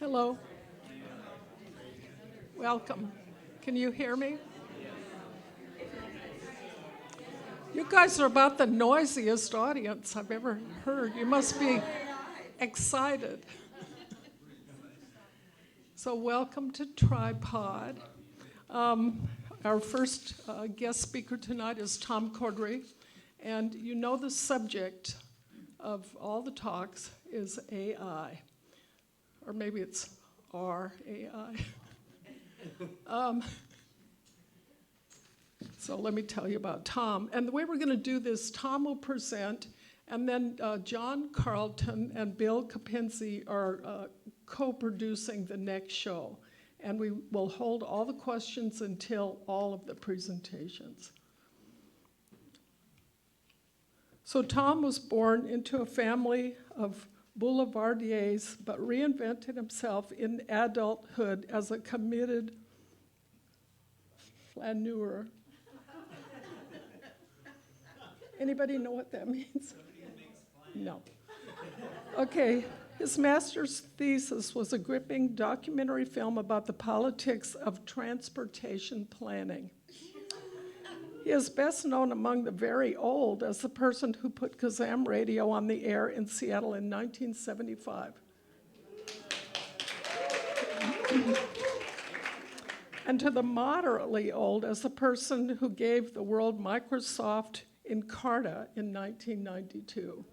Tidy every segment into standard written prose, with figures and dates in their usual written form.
Hello. Welcome. Can you hear me? You guys are about the noisiest audience I've ever heard. You must be excited. So welcome to Tripod. Our first guest speaker tonight is Tom Corddry, and you know the subject of all the talks is AI, or maybe it's R-A-I. So let me tell you about Tom. And the way we're going to do this, Tom will present, and then John Carlton and Bill Kapinski are co-producing the next show. And we will hold all the questions until all of the presentations. So Tom was born into a family of boulevardiers, but reinvented himself in adulthood as a committed flaneur. Anybody know what that means? No. Okay, his master's thesis was a gripping documentary film about the politics of transportation planning. He is best known among the very old as the person who put Kazam radio on the air in Seattle in 1975. And to the moderately old as the person who gave the world Microsoft Encarta in 1992.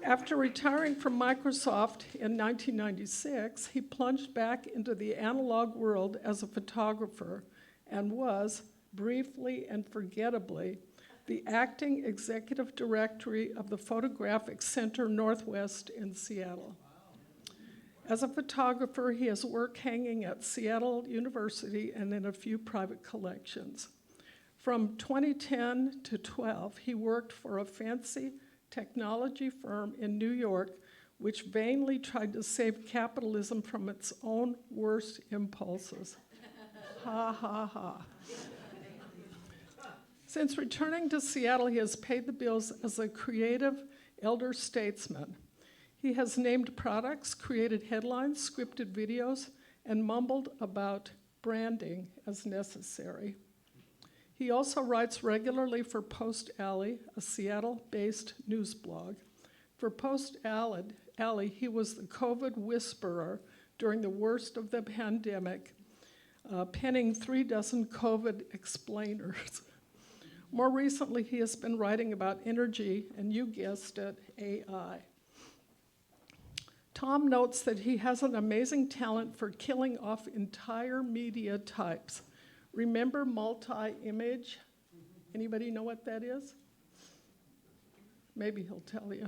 After retiring from Microsoft in 1996, he plunged back into the analog world as a photographer and was, briefly and forgettably, the acting executive director of the Photographic Center Northwest in Seattle. As a photographer, he has work hanging at Seattle University and in a few private collections. From 2010 to 12, he worked for a fancy technology firm in New York, which vainly tried to save capitalism from its own worst impulses. Ha, ha, ha. Since returning to Seattle, he has paid the bills as a creative elder statesman. He has named products, created headlines, scripted videos, and mumbled about branding as necessary. He also writes regularly for Post Alley, a Seattle-based news blog. For Post Alley, he was the COVID whisperer during the worst of the pandemic, penning 36 COVID explainers. More recently, he has been writing about energy, and you guessed it, AI. Tom notes that he has an amazing talent for killing off entire media types. Remember multi-image? Anybody know what that is? Maybe he'll tell you.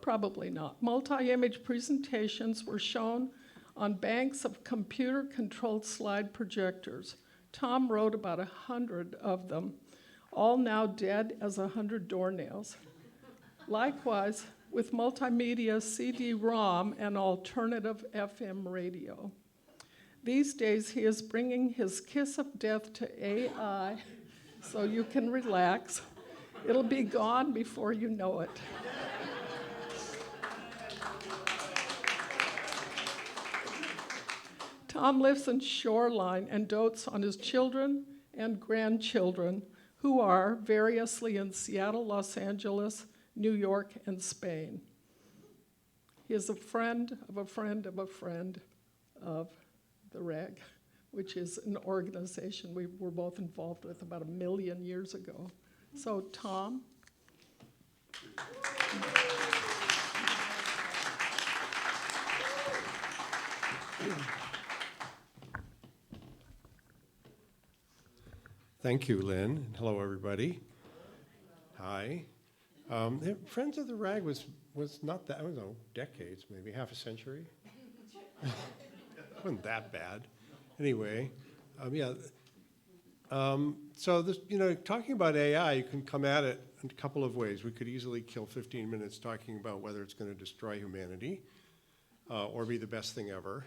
Probably not. Multi-image presentations were shown on banks of computer-controlled slide projectors. Tom wrote about 100 of them, all now dead as 100 doornails. Likewise, with multimedia CD-ROM and alternative FM radio. These days, he is bringing his kiss of death to AI, so you can relax. It'll be gone before you know it. Tom lives in Shoreline and dotes on his children and grandchildren, who are variously in Seattle, Los Angeles, New York, and Spain. He is a friend of a friend of a friend of the RAG, which is an organization we were both involved with about 1 million years ago. So, Tom. Thank you, Lynn. Hello, everybody. Hi. Friends of the RAG was not that, I don't know, decades, maybe half a century. Wasn't that bad. Anyway, so this, talking about AI, you can come at it in a couple of ways. We could easily kill 15 minutes talking about whether it's going to destroy humanity or be the best thing ever.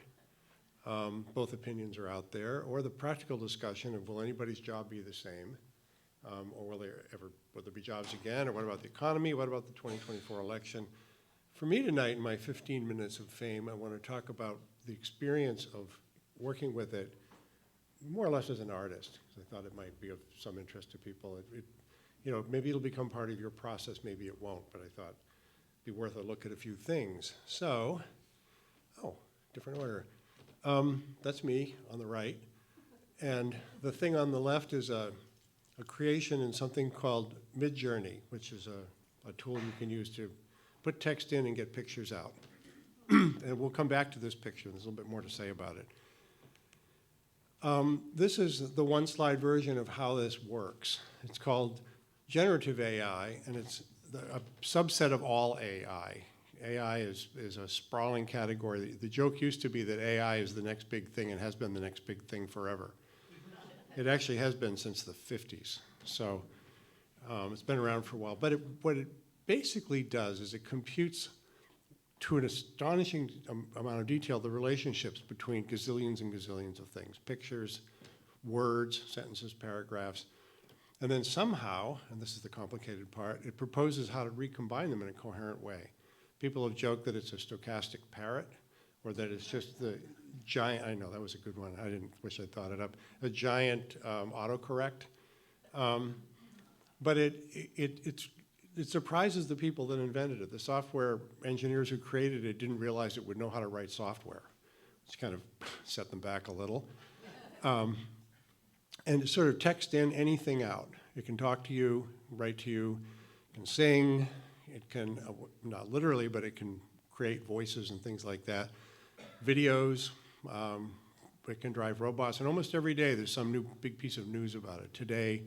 Both opinions are out there. Or the practical discussion of will anybody's job be the same? Or will there be jobs again? Or what about the economy? What about the 2024 election? for me tonight, in my 15 minutes of fame, I want to talk about the experience of working with it more or less as an artist, because I thought it might be of some interest to people. Maybe it'll become part of your process, maybe it won't, but I thought it'd be worth a look at a few things. So, different order. That's me on the right. And the thing on the left is a creation in something called Midjourney, which is a tool you can use to put text in and get pictures out. And we'll come back to this picture. There's a little bit more to say about it. This is the one-slide version of how this works. It's called generative AI, and it's a subset of all AI. AI is a sprawling category. The joke used to be that AI is the next big thing and has been the next big thing forever. It actually has been since the 50s. So it's been around for a while. But what it basically does is it computes to an astonishing amount of detail the relationships between gazillions and gazillions of things: pictures, words, sentences, paragraphs. And then somehow, and this is the complicated part, it proposes how to recombine them in a coherent way. People have joked that it's a stochastic parrot, or that it's just the giant, I know, that was a good one, I didn't wish I'd thought it up, a giant autocorrect. But it surprises the people that invented it. The software engineers who created it didn't realize it would know how to write software, which kind of set them back a little. And it sort of text in anything out. It can talk to you, write to you, it can sing, it can, not literally, but it can create voices and things like that. Videos, it can drive robots, and almost every day there's some new big piece of news about it. Today,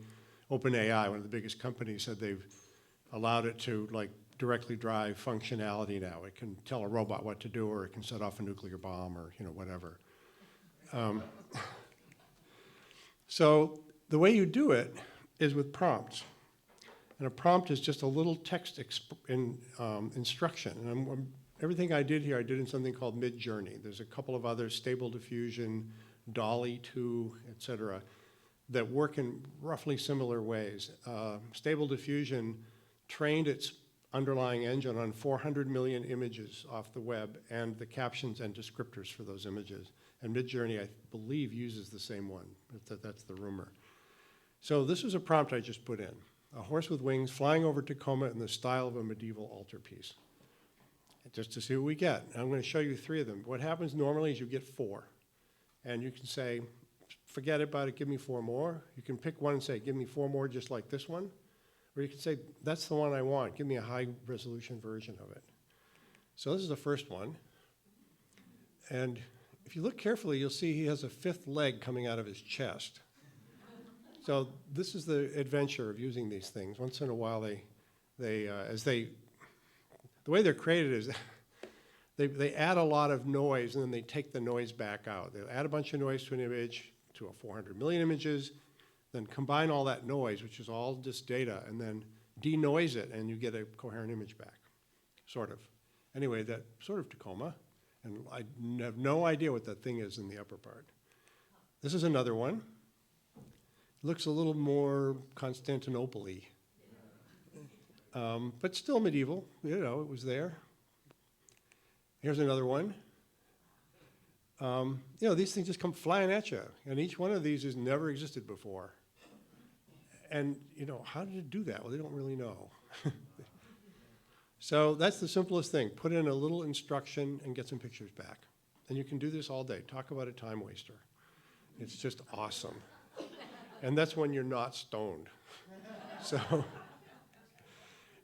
OpenAI, one of the biggest companies, said they've allowed it to directly drive functionality now. It can tell a robot what to do, or it can set off a nuclear bomb, or whatever. So the way you do it is with prompts. And a prompt is just a little text instruction. And everything I did here, I did in something called Midjourney. There's a couple of others, Stable Diffusion, Dolly 2, et cetera, that work in roughly similar ways. Stable Diffusion trained its underlying engine on 400 million images off the web and the captions and descriptors for those images. And Midjourney, I believe, uses the same one. That's the rumor. So this is a prompt I just put in. A horse with wings flying over Tacoma in the style of a medieval altarpiece. Just to see what we get. And I'm going to show you 3 of them. What happens normally is you get 4. And you can say, forget about it, give me 4 more. You can pick one and say, give me 4 more just like this one. Or you can say, that's the one I want. Give me a high-resolution version of it. So this is the first one. And if you look carefully, you'll see he has a 5th leg coming out of his chest. So this is the adventure of using these things. Once in a while, the way they're created is they add a lot of noise, and then they take the noise back out. They add a bunch of noise to an image, to a 400 million images, then combine all that noise, which is all just data, and then denoise it, and you get a coherent image back, sort of. Anyway, that sort of Tacoma, and I have no idea what that thing is in the upper part. This is another one. It looks a little more Constantinople-y, but still medieval. It was there. Here's another one. These things just come flying at you, and each one of these has never existed before. And, how did it do that? Well, they don't really know. So that's the simplest thing. Put in a little instruction and get some pictures back. And you can do this all day. Talk about a time waster. It's just awesome. And that's when you're not stoned. So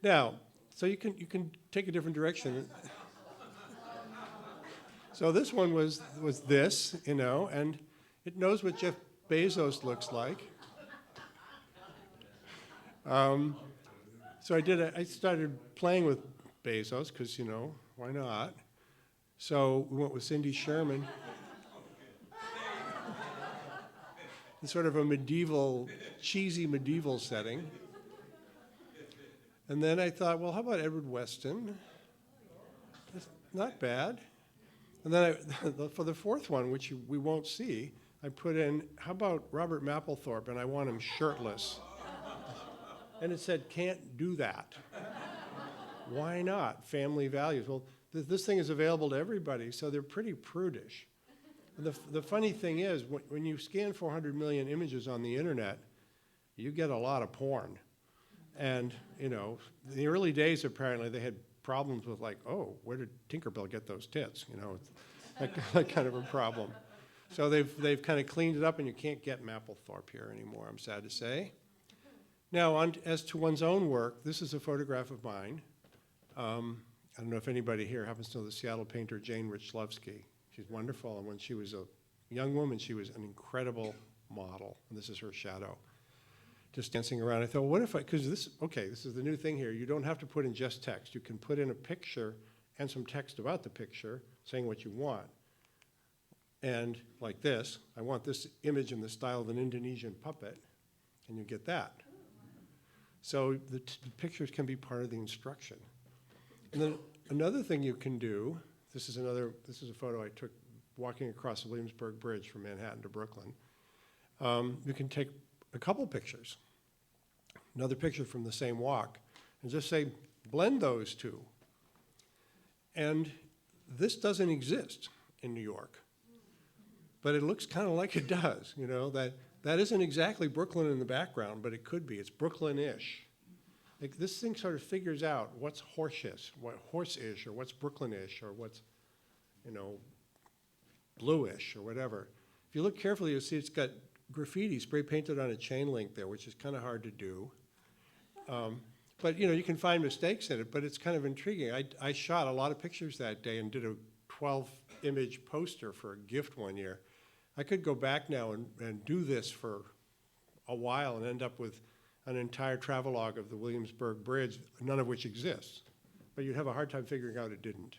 now, you can take a different direction. So this one was this, and it knows what Jeff Bezos looks like. So I started playing with Bezos because, why not? So we went with Cindy Sherman. In sort of a cheesy medieval setting. And then I thought, well, how about Edward Weston? That's not bad. And then for the 4th one, which we won't see, I put in, how about Robert Mapplethorpe, and I want him shirtless. And it said, can't do that. Why not? Family values. Well, this thing is available to everybody, so they're pretty prudish. The funny thing is, when you scan 400 million images on the internet, you get a lot of porn. And, you know, in the early days, apparently, they had problems with like, oh, where did Tinkerbell get those tits? You know, that kind of a problem. So they've kind of cleaned it up, and you can't get Mapplethorpe here anymore, I'm sad to say. Now, as to one's own work, this is a photograph of mine. I don't know if anybody here happens to know the Seattle painter Jane Richlovsky. She's wonderful, and when she was a young woman, she was an incredible model, and this is her shadow. Just dancing around. I thought, what if because this is the new thing here. You don't have to put in just text. You can put in a picture and some text about the picture saying what you want. And like this, I want this image in the style of an Indonesian puppet, and you get that. So the pictures can be part of the instruction. And then another thing you can do, this is a photo I took walking across the Williamsburg Bridge from Manhattan to Brooklyn. You can take a couple pictures, another picture from the same walk, and just say, blend those two. And this doesn't exist in New York, but it looks kind of like it does, you know, that isn't exactly Brooklyn in the background, but it could be. It's Brooklyn-ish. Like this thing sort of figures out what's horse-ish, or what's Brooklyn-ish, or what's, you know, bluish, or whatever. If you look carefully, you'll see it's got graffiti spray painted on a chain link there, which is kind of hard to do. But you know, you can find mistakes in it, but it's kind of intriguing. I shot a lot of pictures that day and did a 12-image poster for a gift one year. I could go back now and do this for a while and end up with an entire travelogue of the Williamsburg Bridge, none of which exists. But you'd have a hard time figuring out it didn't.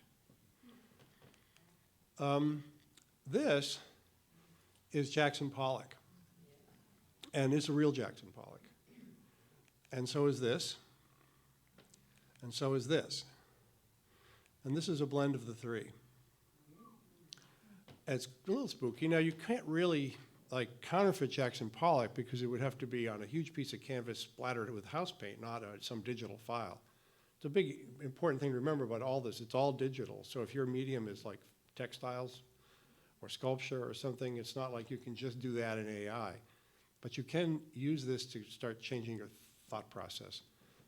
This is Jackson Pollock. And it's a real Jackson Pollock. And so is this. And so is this. And this is a blend of the three. It's a little spooky. Now, you can't really like counterfeit Jackson Pollock because it would have to be on a huge piece of canvas splattered with house paint, not some digital file. It's a big, important thing to remember about all this. It's all digital. So if your medium is like textiles or sculpture or something, it's not like you can just do that in AI. But you can use this to start changing your thought process.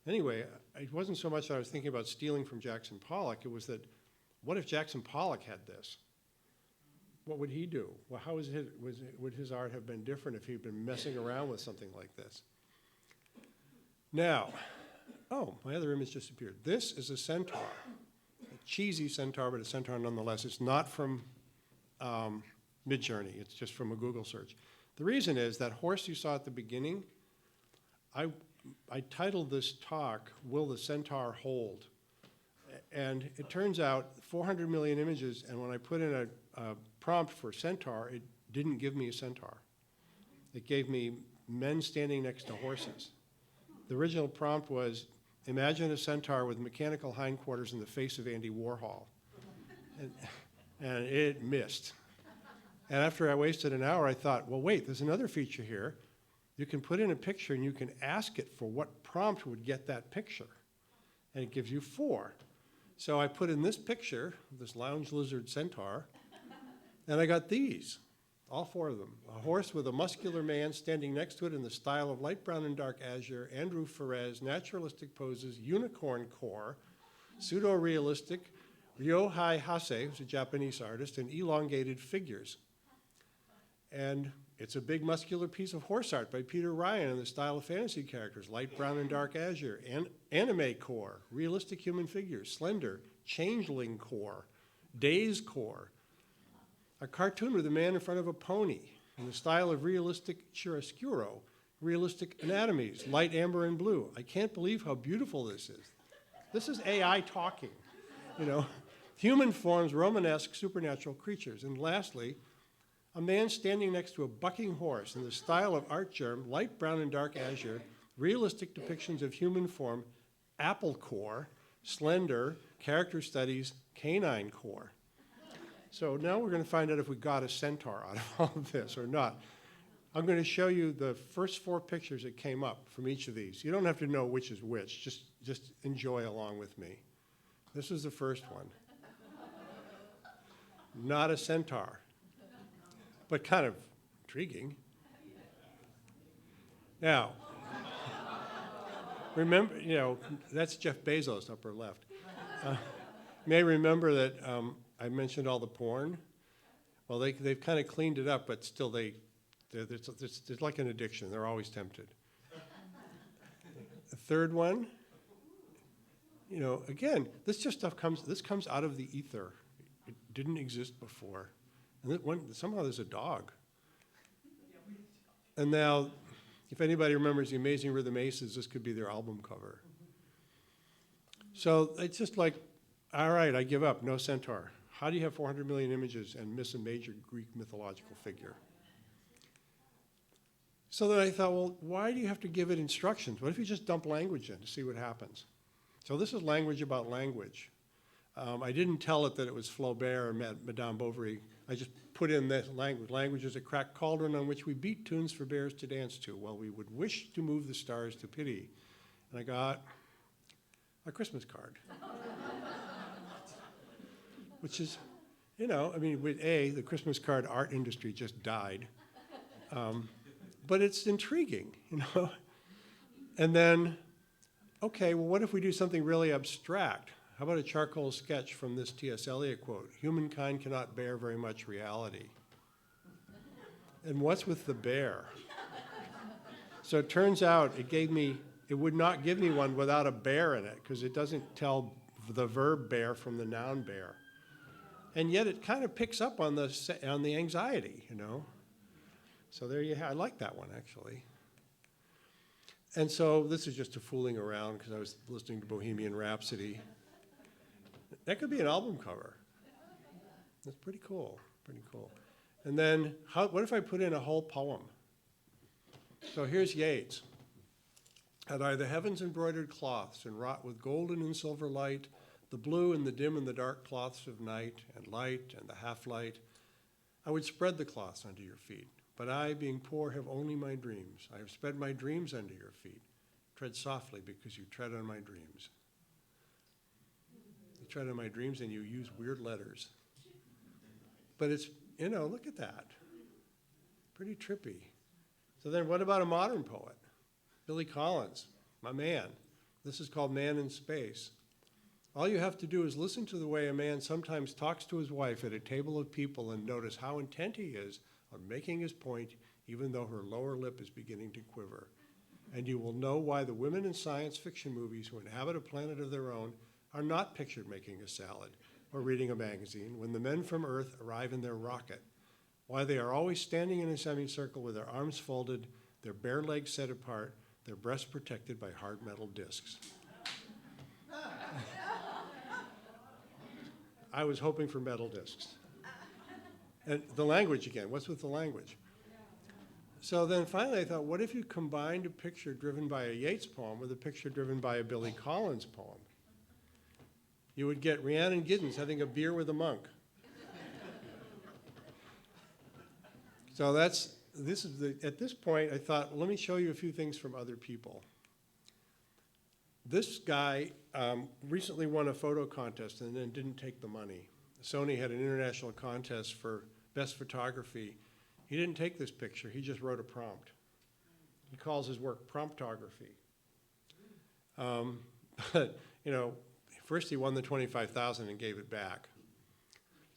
Anyway, it wasn't so much that I was thinking about stealing from Jackson Pollock. It was that, what if Jackson Pollock had this? What would he do? Well, would his art have been different if he'd been messing around with something like this? Now, oh, my other image just appeared. This is a centaur, a cheesy centaur, but a centaur nonetheless. It's not from Midjourney. It's just from a Google search. The reason is that horse you saw at the beginning, I titled this talk, Will the Centaur Hold? And it turns out 400 million images, and when I put in a prompt for centaur, it didn't give me a centaur. It gave me men standing next to horses. The original prompt was, imagine a centaur with mechanical hindquarters in the face of Andy Warhol. And it missed. And after I wasted an hour, I thought, well, wait, there's another feature here. You can put in a picture and you can ask it for what prompt would get that picture. And it gives you 4. So I put in this picture, this lounge lizard centaur, and I got these, all 4 of them. A horse with a muscular man standing next to it in the style of light brown and dark azure, Andrew Ferez, naturalistic poses, unicorn core, pseudo-realistic, Ryohei Hase, who's a Japanese artist, and elongated figures. And it's a big muscular piece of horse art by Peter Ryan in the style of fantasy characters, light brown and dark azure, anime core, realistic human figures, slender, changeling core, days core, a cartoon with a man in front of a pony in the style of realistic chiaroscuro, realistic anatomies, light amber and blue. I can't believe how beautiful this is. This is AI talking, you know. Human forms, Romanesque, supernatural creatures. And lastly, a man standing next to a bucking horse in the style of art germ, light brown and dark azure, realistic depictions of human form, apple core, slender, character studies, canine core. So now we're going to find out if we got a centaur out of all of this or not. I'm going to show you the first 4 pictures that came up from each of these. You don't have to know which is which, just enjoy along with me. This was the first one. Not a centaur, but kind of intriguing. Now, remember, that's Jeff Bezos, upper left. You may remember that I mentioned all the porn. Well, they've kind of cleaned it up, but still it's like an addiction. They're always tempted. The third one, again, this comes out of the ether. It didn't exist before. And somehow there's a dog. And now, if anybody remembers the Amazing Rhythm Aces, this could be their album cover. So it's just like, all right, I give up, no centaur. How do you have 400 million images and miss a major Greek mythological figure? So then I thought, well, why do you have to give it instructions? What if you just dump language in to see what happens? So this is language about language. I didn't tell it that it was Flaubert or Madame Bovary. I just put in this language. Language is a cracked cauldron on which we beat tunes for bears to dance to, while we would wish to move the stars to pity. And I got a Christmas card. Which is, the Christmas card art industry just died. But it's intriguing, And then, okay, well, what if we do something really abstract? How about a charcoal sketch from this T.S. Eliot quote? Humankind cannot bear very much reality. And what's with the bear? So it turns out it would not give me one without a bear in it, because it doesn't tell the verb bear from the noun bear. And yet it kind of picks up on the anxiety, So there you have. I like that one, actually. And so this is just a fooling around because I was listening to Bohemian Rhapsody. That could be an album cover. That's pretty cool. And then what if I put in a whole poem? So here's Yeats. And are the heavens embroidered cloths and wrought with golden and silver light, the blue and the dim and the dark cloths of night and light and the half-light? I would spread the cloths under your feet, but I, being poor, have only my dreams. I have spread my dreams under your feet. Tread softly, because you tread on my dreams. You tread on my dreams and you use weird letters. But it's, look at that. Pretty trippy. So then what about a modern poet? Billy Collins, my man. This is called Man in Space. All you have to do is listen to the way a man sometimes talks to his wife at a table of people and notice how intent he is on making his point, even though her lower lip is beginning to quiver. And you will know why the women in science fiction movies who inhabit a planet of their own are not pictured making a salad or reading a magazine when the men from Earth arrive in their rocket. Why they are always standing in a semicircle with their arms folded, their bare legs set apart, their breasts protected by hard metal discs. I was hoping for metal discs. And the language again, what's with the language? So then finally I thought, what if you combined a picture driven by a Yeats poem with a picture driven by a Billy Collins poem? You would get Rhiannon Giddens having a beer with a monk. So at this point I thought, let me show you a few things from other people. This guy recently won a photo contest and then didn't take the money. Sony had an international contest for best photography. He didn't take this picture, he just wrote a prompt. He calls his work promptography. But, first he won the $25,000 and gave it back.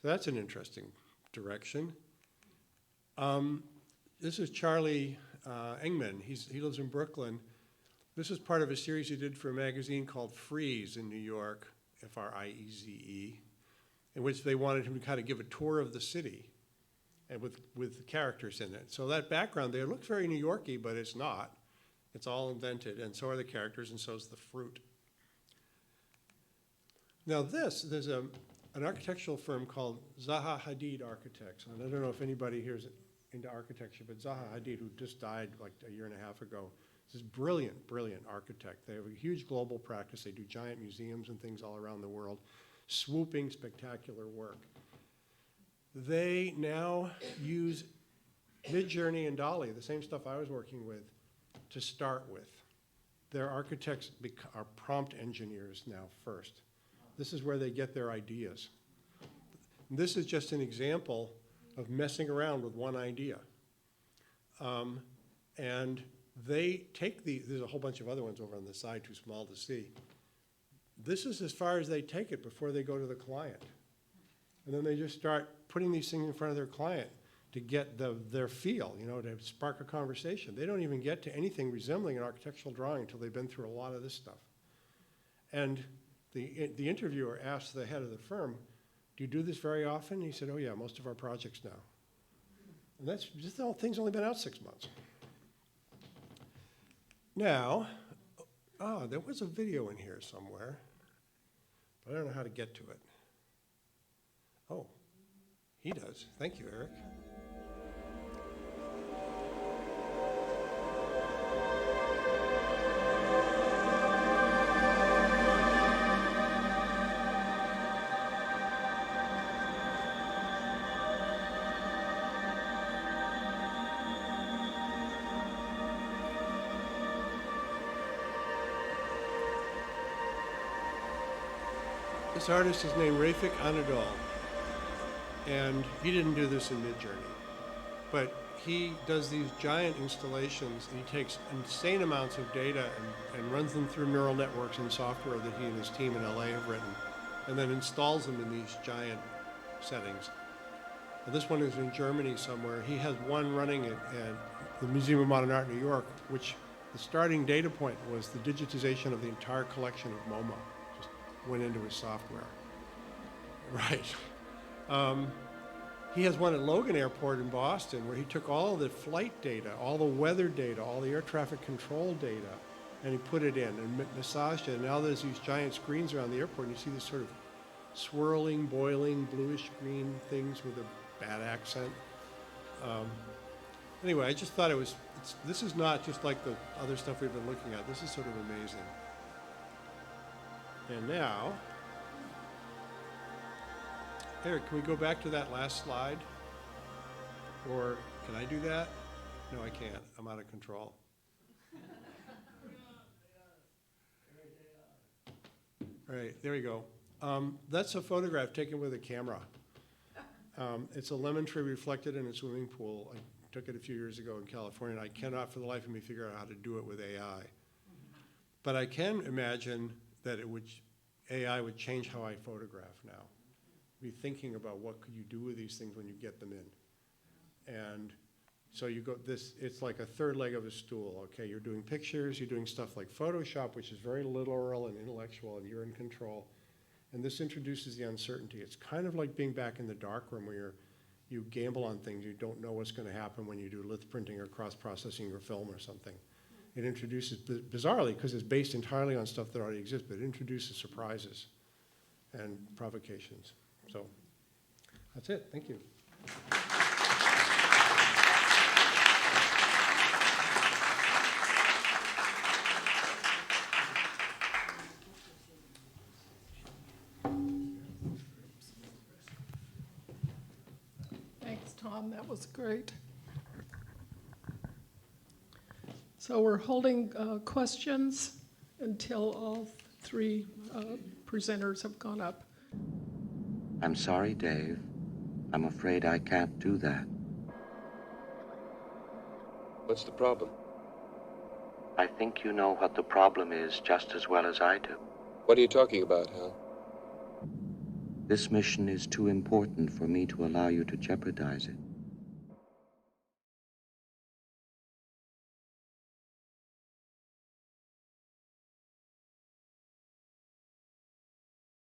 So that's an interesting direction. This is Charlie Engman. He lives in Brooklyn. This is part of a series he did for a magazine called Freeze in New York, F-R-I-E-Z-E, in which they wanted him to kind of give a tour of the city and with characters in it. So that background there looks very New Yorky, but it's not. It's all invented, and so are the characters, and so is the fruit. Now there's an architectural firm called Zaha Hadid Architects, and I don't know if anybody here is into architecture, but Zaha Hadid, who just died like a year and a half ago, is this brilliant, brilliant architect. They have a huge global practice. They do giant museums and things all around the world. Swooping, spectacular work. They now use Midjourney and DALL-E, the same stuff I was working with, to start with. Their architects are prompt engineers now first. This is where they get their ideas. And this is just an example of messing around with one idea. And they take there's a whole bunch of other ones over on the side, too small to see. This is as far as they take it before they go to the client. And then they just start putting these things in front of their client to get their feel, to spark a conversation. They don't even get to anything resembling an architectural drawing until they've been through a lot of this stuff. And the interviewer asked the head of the firm, "Do you do this very often?" He said, "Oh yeah, most of our projects now." And that's just the whole thing's only been out 6 months. Now, there was a video in here somewhere, but I don't know how to get to it. Oh, he does. Thank you, Erik. This artist is named Rafik Anadol, and he didn't do this in Midjourney, but he does these giant installations, and he takes insane amounts of data and runs them through neural networks and software that he and his team in LA have written, and then installs them in these giant settings. And this one is in Germany somewhere. He has one running at the Museum of Modern Art in New York, which the starting data point was the digitization of the entire collection of MoMA. Went into his software. Right. He has one at Logan Airport in Boston where he took all the flight data, all the weather data, all the air traffic control data, and he put it in and massaged it. And now there's these giant screens around the airport, and you see this sort of swirling, boiling, bluish green things with a bad accent. Anyway, I just thought this is not just like the other stuff we've been looking at. This is sort of amazing. And now, Erik, can we go back to that last slide? Or can I do that? No, I can't. I'm out of control. All right, there we go. That's a photograph taken with a camera. It's a lemon tree reflected in a swimming pool. I took it a few years ago in California, and I cannot for the life of me figure out how to do it with AI. But I can imagine that AI would change how I photograph now. Be thinking about what could you do with these things when you get them in. And so it's like a third leg of a stool, okay? You're doing pictures, you're doing stuff like Photoshop, which is very literal and intellectual, and you're in control. And this introduces the uncertainty. It's kind of like being back in the darkroom where you gamble on things. You don't know what's going to happen when you do lith printing or cross-processing your film or something. It introduces, bizarrely, because it's based entirely on stuff that already exists, but it introduces surprises and provocations. So that's it. Thank you. Thanks, Tom. That was great. So we're holding questions until all three presenters have gone up. I'm sorry, Dave. I'm afraid I can't do that. What's the problem? I think you know what the problem is just as well as I do. What are you talking about, Hal? This mission is too important for me to allow you to jeopardize it.